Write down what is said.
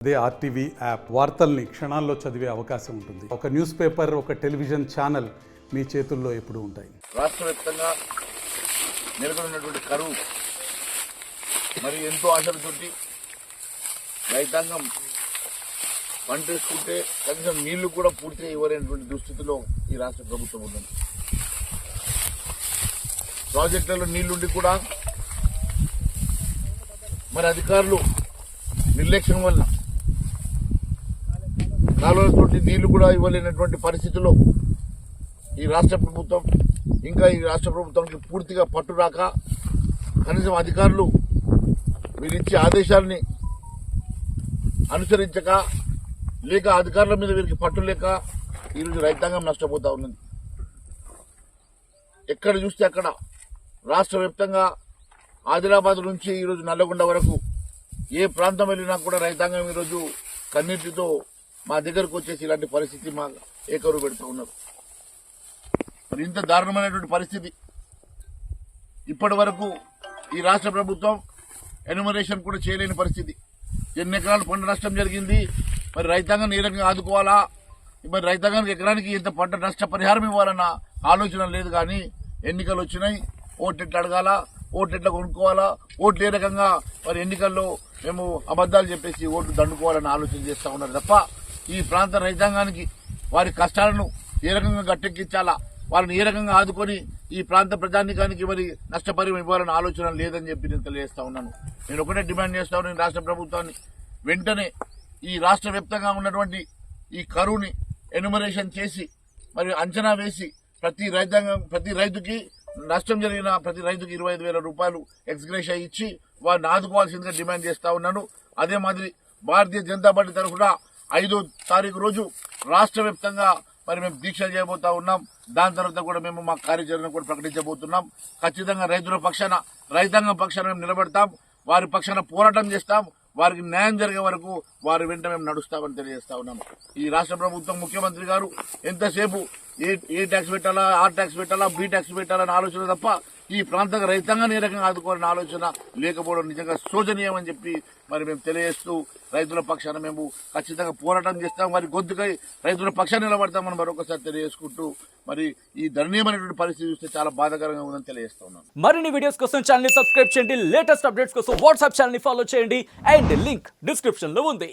అదే RTV app వార్తల్ని క్షణాల్లో చదివే అవకాశం ఉంటుంది. ఒక న్యూస్ పేపర్, ఒక టెలివిజన్ ఛానల్ మీ చేతుల్లో ఎప్పుడూ ఉంటాయి. రాష్ట్ర వ్యాప్తంగా నెలకొన్నటువంటి కరువు మరి ఎంతో ఆశలతోటి రైతాంగం పంట వేసుకుంటే కనీసం నీళ్లు కూడా పూర్తిగా ఇవ్వలేనటువంటి దుస్థితిలో ఈ రాష్ట్ర ప్రభుత్వం ఉంది. ప్రాజెక్టులలో నీళ్లుండి కూడా మరి అధికారులు నిర్లక్ష్యం వల్ల కాలువలతోటి నీళ్లు కూడా ఇవ్వలేనటువంటి పరిస్థితుల్లో ఈ రాష్ట్ర ప్రభుత్వానికి పూర్తిగా పట్టురాక కనీసం అధికారులు వీరిచ్చే ఆదేశాలని అనుసరించక లేక అధికారుల మీద వీరికి పట్టు లేక ఈరోజు రైతాంగం నష్టపోతా ఉన్నది. ఎక్కడ చూస్తే అక్కడ రాష్ట్ర వ్యాప్తంగా ఆదిలాబాద్ నుంచి ఈరోజు నల్లగొండ వరకు ఏ ప్రాంతం వెళ్ళినా కూడా రైతాంగం ఈరోజు కన్నీటితో మా దగ్గరకు వచ్చేసి ఇలాంటి పరిస్థితి మా ఏకరు పెడుతూ ఉన్నారు. మరి ఇంత దారుణమైనటువంటి పరిస్థితి ఇప్పటి వరకు ఈ రాష్ట్ర ప్రభుత్వం ఎన్యుమరేషన్ కూడా చేయలేని పరిస్థితి. ఎన్ని ఎకరాలు పంట నష్టం జరిగింది, మరి రైతాంగాన్ని ఏ రకంగా ఆదుకోవాలా, మరి రైతాంగానికి ఎకరానికి ఇంత పంట నష్ట పరిహారం ఇవ్వాలన్న ఆలోచన లేదు. కానీ ఎన్నికలు వచ్చినాయి, ఓట్లు ఎట్లా అడగాలా, ఓట్లు ఎట్లా కొనుక్కోవాలా, ఓట్లు ఏ రకంగా మరి ఎన్నికల్లో మేము అబద్దాలు చెప్పేసి ఓట్లు దండుకోవాలని ఆలోచన చేస్తా ఉన్నారు తప్ప ఈ ప్రాంత రైతాంగానికి వారి కష్టాలను ఏ రకంగా గట్టెక్కించాలా, వారిని ఏ రకంగా ఆదుకొని ఈ ప్రాంత ప్రజానికానికి మరి నష్టపరిహారం ఇవ్వాలని ఆలోచన లేదని చెప్పి నేను తెలియజేస్తా ఉన్నాను. నేను ఒకటే డిమాండ్ చేస్తా ఉన్నాను, రాష్ట్ర ప్రభుత్వాన్ని వెంటనే ఈ రాష్ట్ర వ్యాప్తంగా ఉన్నటువంటి ఈ కరువుని ఎన్యుమరేషన్ చేసి మరి అంచనా వేసి ప్రతి రైతుకి నష్టం జరిగిన ప్రతి రైతుకి 25,000 రూపాయలు ఎక్స్గ్రేషియా ఇచ్చి వారిని ఆదుకోవాల్సిందిగా డిమాండ్ చేస్తా ఉన్నాను. అదే మాదిరి భారతీయ జనతా పార్టీ తరఫున 5వ తారీఖు రోజు రాష్ట్ర వ్యాప్తంగా మరి మేము దీక్ష చేయబోతా ఉన్నాం. దాని తర్వాత కూడా మేము మా కార్యాచరణ కూడా ప్రకటించబోతున్నాం. ఖచ్చితంగా రైతాంగం పక్షాన మేము నిలబడతాం, వారి పక్షాన పోరాటం చేస్తాం. వారికి న్యాయం జరిగే వరకు వారి వెంట మేము నడుస్తామని తెలియజేస్తా ఉన్నాము. ఈ రాష్ట్ర ప్రభుత్వం ముఖ్యమంత్రి గారు ఎంతసేపు ఏ ట్యాక్స్ పెట్టాలా, ఆ ట్యాక్స్ పెట్టాలా, బి ట్యాక్స్ పెట్టాలని ఆలోచన తప్ప ఈ ప్రాంత రైతాంగాన్ని ఏ రకంగా ఆదుకోవాలని ఆలోచన లేకపోవడం నిజంగా శోచనీయం అని చెప్పి మరి మేము తెలియజేస్తూ రైతుల పక్షాన మేము ఖచ్చితంగా పోరాటం చేస్తాం, వారి గొంతుకై రైతుల పక్షాన్ని నిలబడతామని మరొకసారి తెలియజేసుకుంటూ మరి ఈ దయనీయమైనటువంటి పరిస్థితి చూస్తే చాలా బాధాకరంగా ఉందని తెలియజేస్తా ఉన్నాం. మరిన్ని వీడియోస్ కోసం ఛానల్ ని సబ్స్క్రైబ్ చేయండి, లేటెస్ట్ అప్డేట్స్ కోసం వాట్సాప్ ఛానల్ ని ఫాలో చేయండి అండ్ లింక్ డిస్క్రిప్షన్ లో ఉంది.